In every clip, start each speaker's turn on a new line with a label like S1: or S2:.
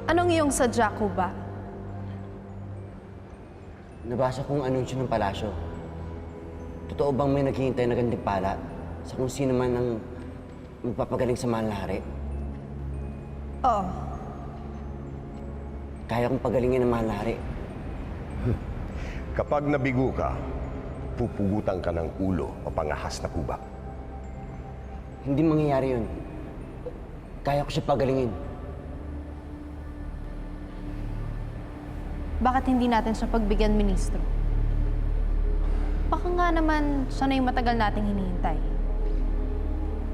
S1: Anong iyong sadya, Kuba?
S2: Nabasa kong anunsyo ng palasyo. Totoo bang may naghihintay na gantimpala sa kung sino man ang magpapagaling sa mahal na hari?
S1: Oo.
S2: Kaya kong pagalingin ang mahal na hari.
S3: Kapag nabigo ka, pupugutan ka ng ulo papangahas na kuba.
S2: Hindi mangyayari yun. Kaya ko siya pagalingin.
S1: Bakit hindi natin siya pagbigyan ministro? Baka nga naman siya na yung matagal nating hinihintay.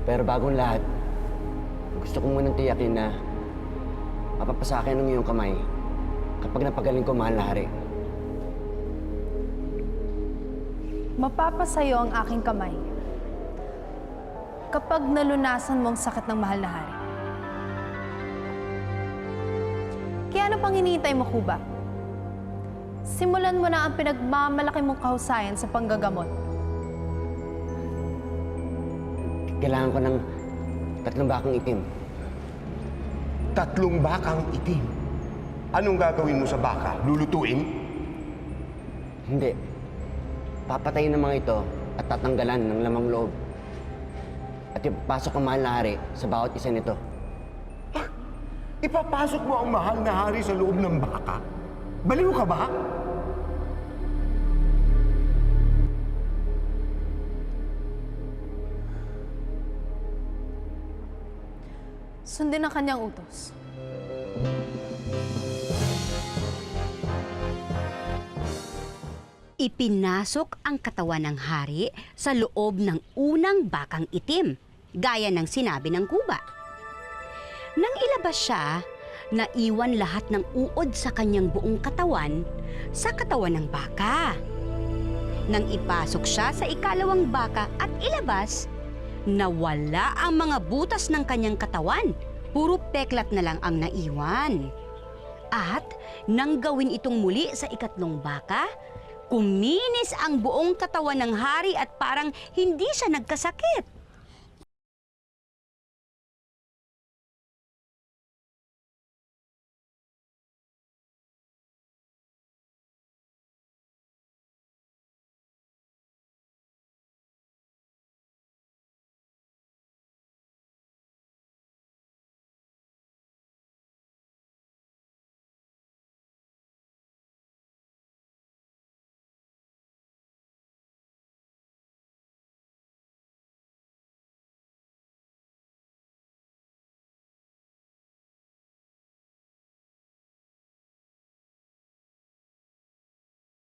S2: Pero bagong lahat, gusto ko munang tiyakin na mapapasakin ng iyong kamay kapag napagaling ko mahal na hari.
S1: Mapapasayo ang aking kamay kapag nalunasan mo ang sakit ng mahal na hari. Kaya ano pang hinihintay mo, Kuba? Simulan mo na ang pinagmamalaki mong kahusayan sa panggagamot.
S2: Kailangan ko ng 3 bakang itim.
S3: 3 bakang itim. Anong gagawin mo sa baka? Lulutuin?
S2: Hindi. Papatayin ng mga ito at tatanggalan ng lamang loob. At ipapasok ang mahal na hari sa bawat isa nito.
S3: Ipapasok mo ang mahal na hari sa loob ng baka? Baliw ka ba?
S1: Sundin ang kanyang utos.
S4: Ipinasok ang katawan ng hari sa loob ng unang bakang itim, gaya ng sinabi ng Kuba. Nang ilabas siya, naiwan lahat ng uod sa kanyang buong katawan sa katawan ng baka. Nang ipasok siya sa ikalawang baka at ilabas, nawala ang mga butas ng kanyang katawan. Puro peklat na lang ang naiwan. At nang gawin itong muli sa ikatlong baka, kuminis ang buong katawan ng hari at parang hindi siya nagkasakit.